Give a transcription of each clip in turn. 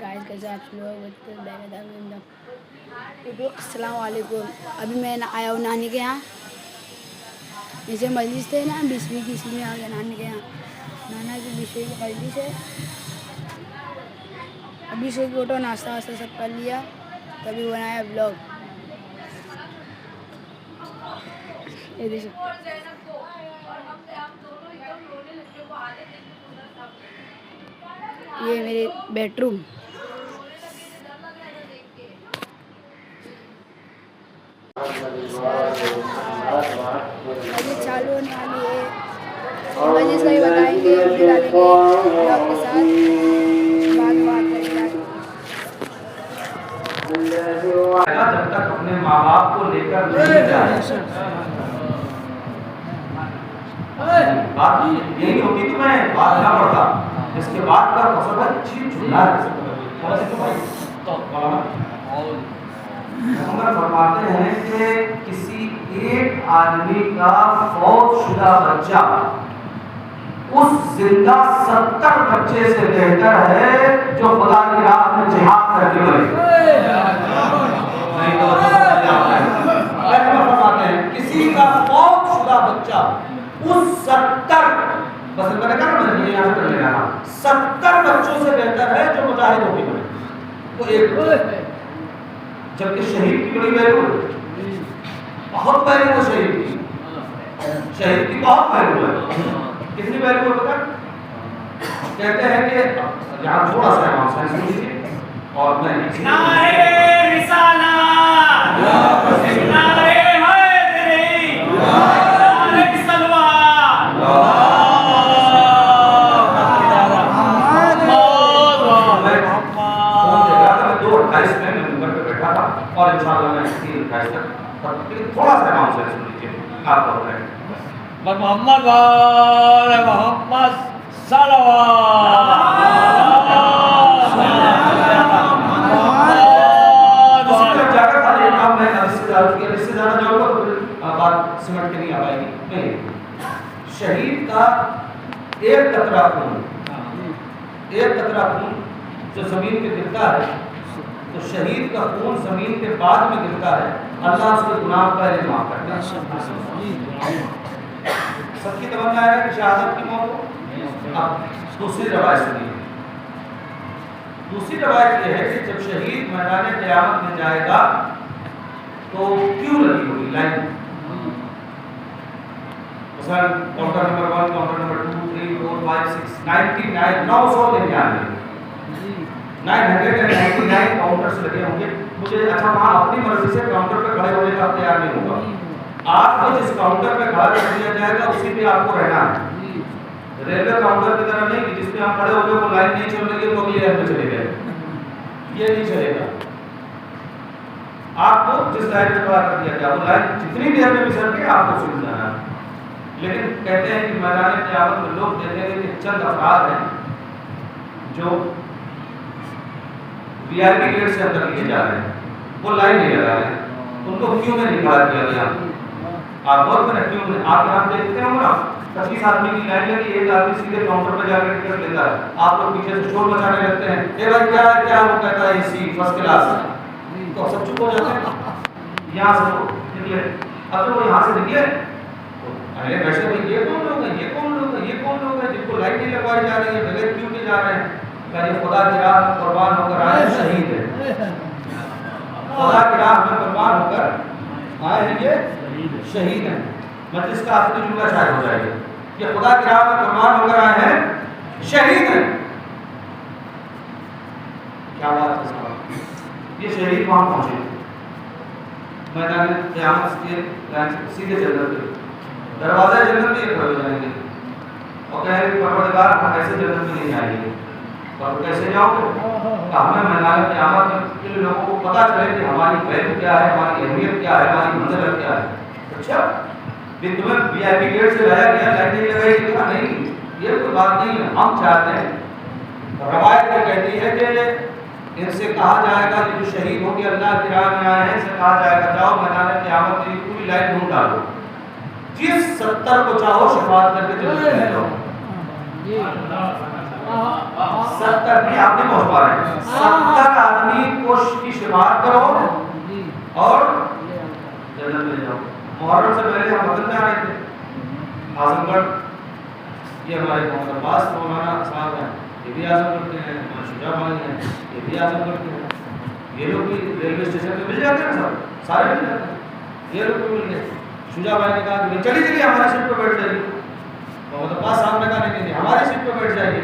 Guys کے ساتھ السلام علیکم. ابھی میں آیا ہوں نانی کے یہاں. جیسے مجلس تھے نا 20ویں کی، اسی میں آ گیا نانی کے یہاں. نانا کی 20ویں کی مجلس ہے. ابھی سے اٹھو، ناشتہ واشتہ سب کر لیا، تبھی بنایا بلاگ. یہ میرے بیڈ روم. ابھی چالو ہونے والی ہے. مجلس کا ہی بتائیں گے، پھر ڈالیں گے بلاگ کے ساتھ. بات کریں گے. جب تک اپنے ماں باپ کو لے کر نہیں جائے، بات یہی ہوتی تو میں بات نہ پڑھتا. اس کے بعد کا فصل ہے چیز چنا ہے. محمد فرماتے ہیں کہ کسی ایک آدمی کا فوت شدہ بچہ اس زندہ 70 بچے سے بہتر ہے جو خدا کی راہ میں جہاد کرنے والے. فرماتے ہیں کسی کا فوت شدہ بچہ اس 70 بچوں سے بہتر ہے جو مجاہد ہو کے بنے. وہ ایک بچہ، جبکہ شہید کی بڑی ویلیو ہے، بہت ویلیو ہے شہید کی. شہید کی بہت ویلیو ہے. کتنی ویلیو ہے پتہ؟ کہتے ہیں کہ یہاں تھوڑا سا امام صاحب سن لیجیے اور میں نعرہ رسالت، نعرہ حیدری، نعرہ سلوات. اور انشاءاللہ میں 3:28 تک تھوڑا سا امام صاحب سن لیجیے. آپ کو محمد وآل محمد صلوات. سمٹ کے نہیں آ پائے گی. نہیں، شہید کا ایک قطرہ خون جو زمین پہ گرتا ہے، تو شہید کا خون زمین کے بعد میں گرتا ہے، اللہ اس کے گناہ پہلے معاف کرتا ہے. سب کی تمنا ہے کہ شہادت کی موت ہو. اب دوسری روایت سنیے. دوسری روایت یہ ہے کہ جب شہید میدان قیامت میں جائے گا تو کیوں لگی ہوگی لائن. مثلا counter number 1، counter number 2، 3، 4، 5، 6، 99، 999 999 counters لگے ہوں گے. مجھے اچھا وہاں اپنی مرضی سے کاؤنٹر پہ کھڑے ہونے کا اختیار نہیں ہوگا. آپ کو جس کاؤنٹر پہ کھڑا کر دیا جائے گا اسی پہ آپ کو رہنا ہے. ریلوے کاؤنٹر کی طرح نہیں کہ جس پہ ہم کھڑے ہو گئے وہ لائن نہیں چل رہی ہے تو اگلی لائن پہ چلے گئے. یہ نہیں چلے گا. آپ کو جس لائن پہ کھڑا کر دیا گیا وہ لائن جتنی دیر میں بھی چل کے آپ کو چل جانا ہے. لیکن کہتے ہیں کہ میدان قیامت میں لوگ دیکھیں گے کہ چند افراد ہیں جو وی آئی پی گیٹ سے اندر لیے جا رہے ہیں، وہ لائن نہیں لگا رہے ہیں. ان کو کیوں میں نہیں کھڑا کیا گیا؟ آپ غور کریں کیوں میں. آپ یہاں دیکھتے ہوں نا 25 آدمی کی لائن لگی، ایک آدمی سیدھے کاؤنٹر پہ جا کے ٹکٹ لیتا ہے. آپ لوگ پیچھے سے شور مچانے لگتے ہیں، اے بھائی کیا ہے کیا؟ وہ کہتا ہے اے سی فرسٹ کلاس ہے. تو سب چپ ہو جاتے ہیں. یہاں سے وہ نکلے. اب تو وہ یہاں سے نکلے ارے ویسے بھائی یہ کون لوگ ہیں، یہ کون لوگ ہیں، یہ کون لوگ ہیں جن کو لائٹ نہیں لگوائی جا رہی ہے، بغیر کیوں کے جا رہے ہیں؟ کہ یہ خدا کی راہ میں قربان ہو کر آئے شہید ہے. خدا کی راہ میں قربان ہو کر آئے ہیں، یہ شہید ہیں. مجلس کا آخری جملہ شاید ہو جائے گا کہ خدا کی راہ میں قربان ہو کر آئے ہیں شہید ہیں. کیا بات ہے صاحب. یہ شہید وہاں پہنچے میدان قیامت کے سیدھے جنت پہ دروازے جنت میں کھڑے ہو جائیں گے اور کہیں گے پروردگار ہم ایسے جنت میں نہیں جائیں گے. اور کیسے جاؤ گے؟ ہمیں میدان قیامت میں کے لوگوں کو پتہ چلے کہ ہماری ویلیو کیا ہے، ہماری اہمیت کیا ہے، ہماری منزلت کیا ہے. اچھا بھی تمہیں وی آئی پی گیٹ سے لایا گیا، لائٹ نہیں لگائی گئی؟ نہیں، یہ کوئی بات نہیں ہے. ہم چاہتے ہیں، روایت یہ کہتی ہے کہ ان سے کہا جائے گا کہ جو شہید ہو کے اللہ کی راہ میں آئے ہیں، ان سے کہا جائے گا جاؤ میدان قیامت کی پوری لائن ڈھونڈ ڈالو، جس 70 کو چاہو شفاعت کر کے چلے جاؤ. 70 نہیں آپ نہیں پہنچ پا رہے ہیں. 70 آدمی کی شفاعت کرو اور جنت میں جاؤ. محرم سے پہلے ہم وطن میں آ رہے تھے اعظم گڑھ. یہ ہمارے محمد عباس مولانا صاحب ہیں, یہ بھی اعظم گڑھ کے ہیں. ہمارے شجاع بھائی ہیں, یہ بھی اعظم گڑھ کے ہیں. یہ لوگ بھی ریلوے اسٹیشن پہ مل جاتے ہیں سب, سارے مل جاتے ہیں. یہ لوگ بھی مل گئے. شجاع بھائی نے کہا کہ چلی چلیے ہماری سیٹ پہ بیٹھ جائیے. محمد عباس صاحب نے کہا نہیں ہماری سیٹ پہ بیٹھ جائیے.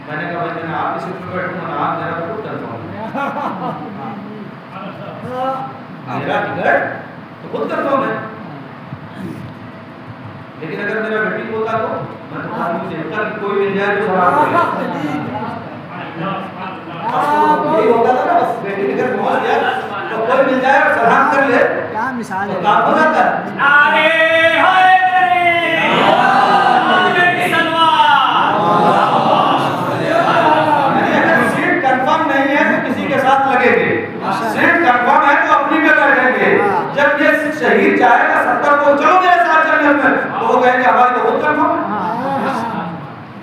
میں نے کہا بھائی میں آپ کی سیٹ پہ بیٹھوں گا, آپ میرا خود کنفرم میرا ٹکٹ تو خود کنفرم ہے. لیکن اگر میرا میٹنگ ہوتا تو میں تو آدمی دیکھتا کہ کوئی مل جائے تو سلام کرے. یہی ہوتا تھا نا, بس میٹنگ اگر پہنچ گیا تو کوئی مل جائے اور سلام کر لے کیا مثال ہے, کام ہو جاتا ہے. سیٹ کنفرم نہیں ہے تو کسی کے ساتھ لگے گے, سیٹ کنفرم ہے تو اپنی میں بیٹھیں گے. جب یہ شہید جائے گا 70 کو چلو میرے ساتھ جنت میں, تو وہ کہیں گے ہماری تو خود کنفرم,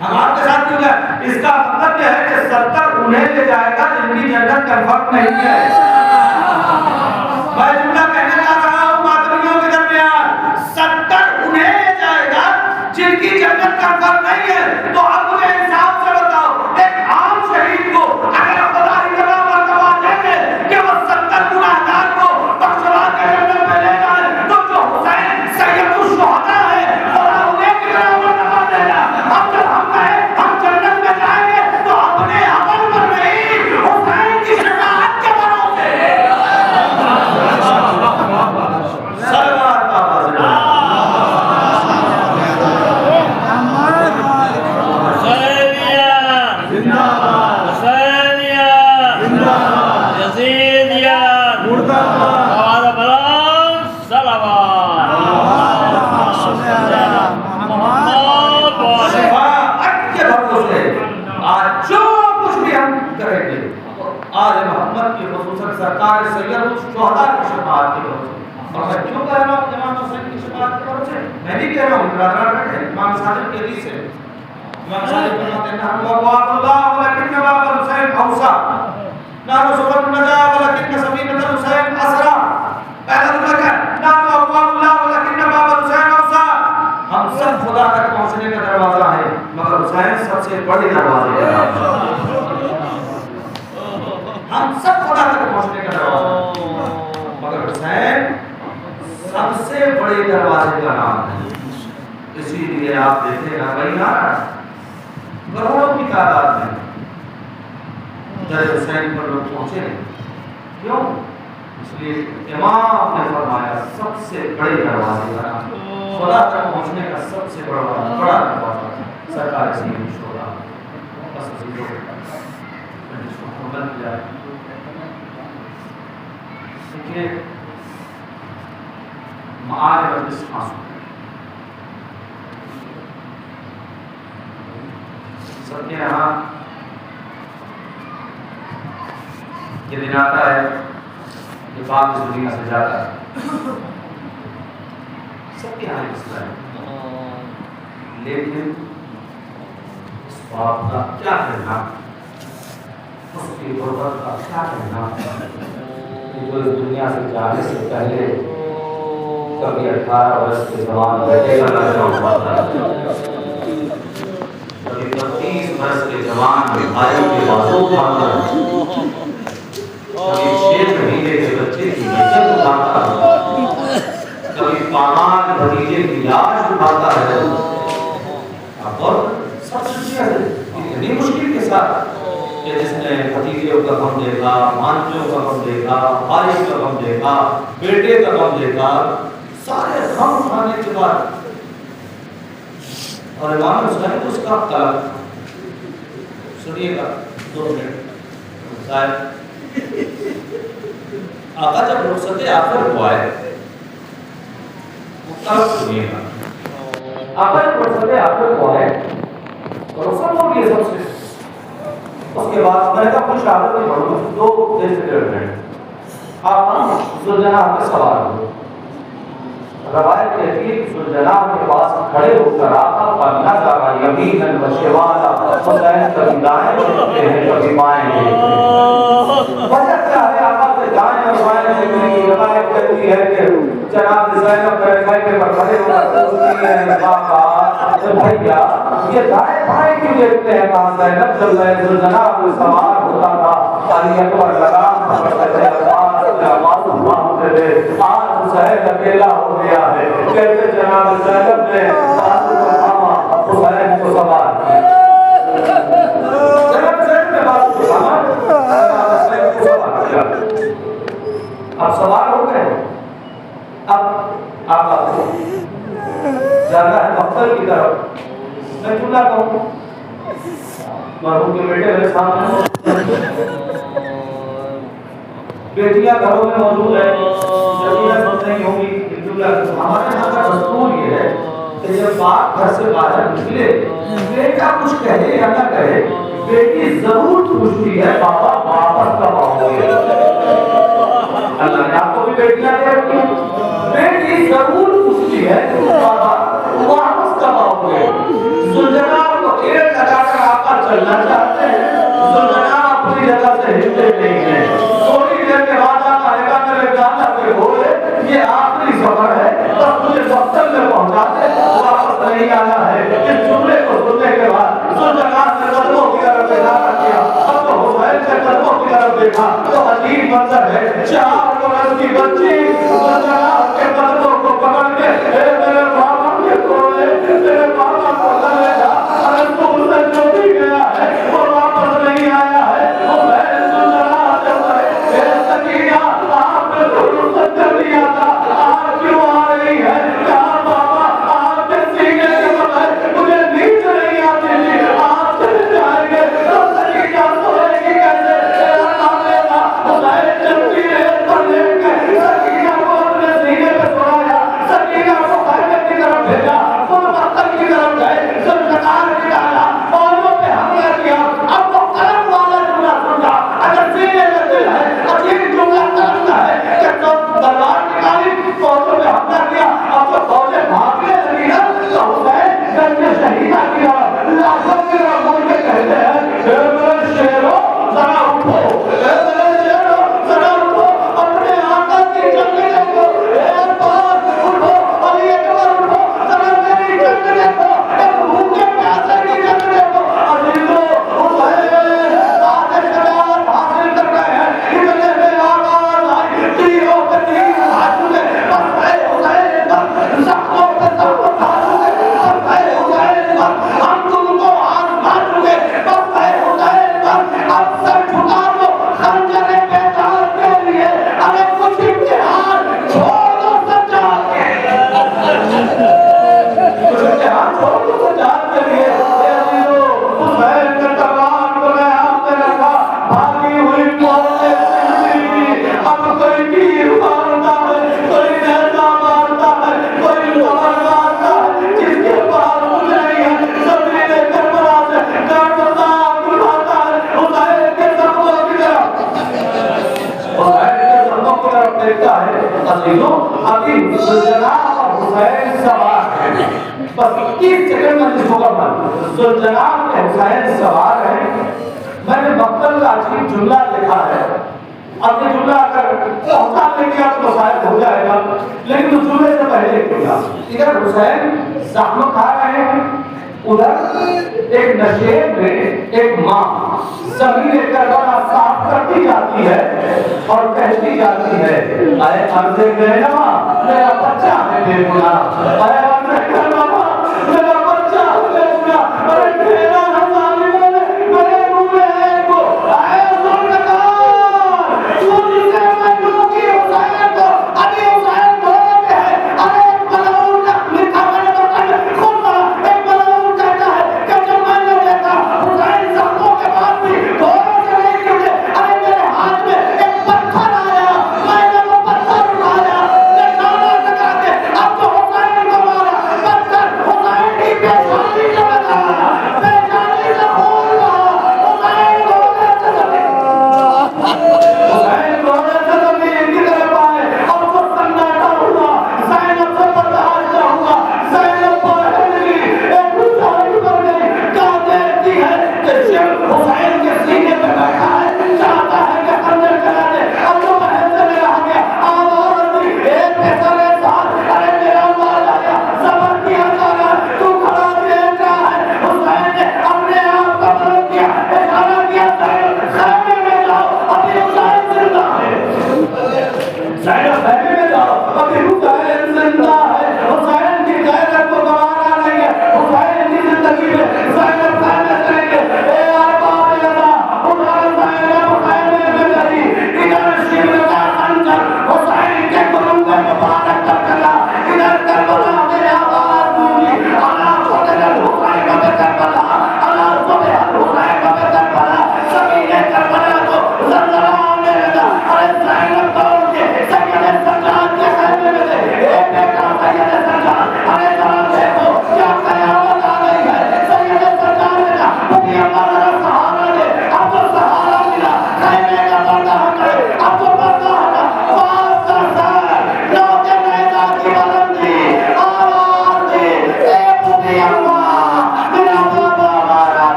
ہم آپ کے ساتھ کیوں جائیں. اس کا مطلب یہ ہے کہ 70 انہیں لے جائے گا جن کی جنت کنفرم نہیں ہے. میں جملہ کہنے جا رہا ہوں ماتمیوں کے درمیان, 70 انہیں لے جائے گا جن کی جنت کنفرم نہیں ہے. تو اب مجھے انصاف سے بتاؤ, ایک عام شہید کو اگر خدا اتنا مرتبہ دے دے کہ وہ 70 گناہگار کو بخشوا کے جنت میں لے جائے, تو جو حسین سید الشہداء ہے خدا انہیں کتنا مرتبہ دے گا. اب جب ہم کہیں ہم جنت میں جائیں گے تو اپنے عمل پر نہیں, حسین کی شفاعت کے بھروسے. صلوات اللہ سرکار سید الشہداء کی شفاعت کی بھروسے. اور میں کیوں کہہ رہا ہوں امام حسین کی شفاعت کی بھروسے, میں نہیں کہہ رہا ہوں, برادران بیٹھے امام صادق کی حدیث ہے. امام صادق فرماتے ہیں ہم وقوات اللہ ولکن باب الحسین اوسع, نحن سبب النجا ولکن سفینۃ الحسین اسرع. پہلا جملہ کیا ہے, نحن وقوات اللہ ولکن باب الحسین اوسع. ہم سب خدا تک پہنچنے کا دروازہ ہے مگر حسین سب سے بڑے دروازے کا. ہم سب خدا تک پہنچنے کا دروازہ مگر حسین سب سے بڑے دروازے کا نام ہے. اسی لیے آپ دیکھیں گا بھائی کروڑوں کی تعداد میں در حسین پر لوگ پہنچے ہیں. کیوں؟ اس لیے امام نے فرمایا سب سے بڑے دروازے کا نام, خدا تک پہنچنے کا سب سے بڑا دروازہ سرکار سید الشہداء. بس اسی کو مکمل کیا ہے. دیکھیے معارف الاسم سب کے یہاں یہ دن آتا ہے کہ باپ اس دنیا سے جاتا ہے, سب کے یہاں مسئلہ ہے. لیکن اس باپ کا کیا کہنا, اس کی غربت کا کیا کہنا, جو اس دنیا سے جانے سے پہلے کبھی 18 برس کے جوان بیٹے کا کبھی 35 برس کے جوان بھائی کے بازو کھاتا, کبھی 6 مہینے کے بچے کی بچت اٹھاتا, کبھی پامان بھتیجے کی لاش اٹھاتا ہے. اور سب سے اتنی مشکل کے ساتھ کہ جس نے بھتیجوں کا غم دیکھا, مانچوں کا غم دیکھا, بارش کا غم دیکھا, بیٹے کا غم دیکھا, سارے غم اٹھانے کے بعد اور امام حسین اس کا طلب سنیے گا 2 منٹ صاحب. آقا جب رخصت آخر ہوا ہے وہ طلب سنیے گا. آقا جب رخصت آخر ہوا ہے رخصت ہو گئی سب سے, اس کے بعد میں نے کہا کچھ شہادت نہیں پڑھوں 2 منٹ آپ زلجناح پہ سوار ہو. روایت کہتی ہے کہ ذوالجلال کے پاس کھڑے ہو کر آقا پر نظر یمیناً و شمالا، حسین کبھی دائیں دیکھتے ہیں کبھی بائیں دیکھتے ہیں۔ وجہ کیا ہے آقا کے دائیں اور بائیں دیکھنے کی؟ روایت کہتی ہے کہ جناب زینب بیٹھے پر کھڑے ہو کر پوچھتی ہیں بابا بھیا یہ دائیں بائیں کیوں دیکھتے ہیں؟ کہا زینب جب میں ذوالجلال کو سوار ہوتا تھا علی اکبر لگام پکڑتے تھے آواز مانگتے تھے، آج حسین اکیلا ہو گیا ہے، کہتے جناب زینب نے بازو کو تھاما، حسین کو سوار کیا۔ جناب زینب نے بازو کو تھاما، حسین کو سوار کیا۔ اب سوار ہو گئے، اب آپ کو جانا ہے مقتل کی طرف۔ میں چلا کہوں مرحوم کے بیٹے میرے سامنے، بیٹیاں گھروں میں موجود ہیں، جبیہ سن رہی ہوں گی۔ ہمارے یہاں کا دستور یہ ہے کہ جب باپ گھر سے باہر نکلے، بیٹا کچھ کہے یا نہ کہے، بیٹی ضرور پوچھتی ہے بابا واپس کب آؤ گے؟ اللہ نے آپ کو بھی بیٹیاں دے رکھی ہیں، بیٹی ضرور پوچھتی ہے بابا واپس کب آؤ گے؟ ذوالجلال کو ایڑ لگا کر آقا چلنا چاہتے ہیں، ذوالجلال اپنی جگہ سے ہلتے نہیں ہیں۔ تھوڑی دیر کے بعد آقا نے کہا میرے جانا پہ بولے یہ آخری سفر ہے، بس مجھے مقتل میں پہنچا دے، واپس نہیں آنا ہے۔ اس جملے کو سننے کے بعد ذوالجلال نے قدموں کی طرف اشارہ کیا، اب تو حسین کے قدموں کی طرف دیکھا تو عجیب منظر ہے، 4 برس کی بچی ذوالجلال کے قدموں کو پکڑ کے اے میرے بابا کے کھولے، میرے بابا کو لے جا، اگر تو اسے جو بھی گیا ہے وہ واپس نہیں آیا ہے۔ حسین ذوالجلال سے کہے اے سکینہ آپ نے تو رخصت کر دیا تھا، آج کیوں آ رہی ہے؟ کہا بابا آپ کے سینے کے بغیر مجھے نیند نہیں آتی تھی، آپ چلے جائیں گے تو سکینہ سوئے گی کیسے؟ اے اللہ میرا حسین چلتی ریت پر لیٹ کے سکینہ کو اپنے سینے پہ سورایا، سکینہ کو خیمے کی طرف بھیجا، خود مقتل کی طرف گئے، ذوالجلال نکالا، پاؤں پہ حملہ کیا۔ اب وہ قلم والا جملہ سنتا، اگر سینے میں دل ہے اور یہ جملہ قلم کا ہے کہ تو تلوار نکالی، فوجوں پہ حملہ کیا، اب تو فوجیں بھاگنے لگی نا تو حسین گنج شہیدہ کی طرف لاکھوں کی طرف مڑ کے کہتے ہیں اے میرے شیرو ذرا اٹھو، اے میرے شیرو ذرا اٹھو، اپنے آقا کی جنگ دیکھو، اے عباس اٹھو، علی اکبر اٹھو، ذرا میری جنگ دیکھو، ایک بھوکے پیاسے کی جنگ دیکھو۔ عزیزو حسین آج شجاعت حاصل کر گئے ہیں، اتنے میں آواز آئی تیروں پہ تیر ہاتھ چکے، بس اے حسین بس زخموں پہ زخم کھا چکے، بس اے حسین بس ہم تم کو آزما چکے، بس اے حسین بس اب سر جھکا دو خنجر بیدار کے لیے، ارے کچھ امتحان چھوڑ دو سجاد کے، کچھ امتحان چھوڑ دو سجاد کے لیے۔ اے عزیزو حسین نے تلوار کو میں آپ نے رکھا، بھاگی ہوئی موتیں سنتی، اب کوئی تیر مارتا ہے، کوئی نیزہ مارتا ہے، کوئی کمر مارتا ہے، جس کے پاس کچھ نہیں ہے زمین کربلا سے کربلا اٹھاتا ہے حسین کے زخموں کی طرف، حسین کے زخموں کی طرف دیکھتا ہے۔ عزیزو ابھی ذوالجلال اور حسین سوار ہیں، بس 21 سیکنڈ میں جس مکمل ذوالجلال کے حسین سوار ہیں۔ میں نے مقتل کا عجیب جملہ دیکھا ہے، اب یہ جملہ اگر پہنچا نہیں کیا تو شاید ہو جائے گا، لیکن اس جملے سے پہلے کیا ادھر حسین زخم کھا رہے ہیں، ادھر ایک نشیب میں ایک ماں زمین کربلا صاف کرتی جاتی ہے اور کہتی جاتی ہے اے ارض گہنما میرا بچہ ہے بے گناہ، اے ارض گہنما میرا بچہ ہے بے گناہ، ارے ڈھیرا نہ ظالموں نے میرے منہ میں ہے کو، اے ذوالفقار تجھ سے میں لوں گی حسین کو، ابھی حسین گھوڑے پہ ہے، ارے ایک ملعون لکھا میں نے بتایا خود پڑھا، ایک ملعون کہتا ہے کہ جب میں نے دیکھا حسین زخموں کے بعد بھی گھوڑے سے نہیں ٹوٹے، ارے میرے ہاتھ میں ایک پتھر آیا، میں نے وہ پتھر اٹھایا، نشانہ لگا کے اب تو حسین کو مارا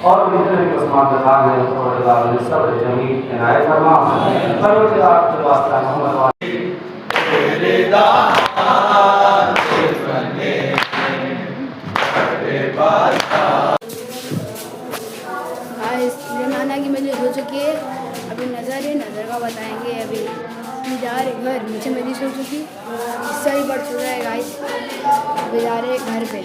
اور جتنے بھی پسماندگان ہیں پروردگار نے صبر جمیل عنایت فرما پروردگار کے واسطہ محمد نانا کی مجلس ہو چکی ہے. ابھی نظر کا بتائیں گے. ابھی جا رہے گھر. نیچے مجلس ہو چکی, حصہ ہی بڑھ چکا ہے گائز. ابھی جا رہے گھر پہ.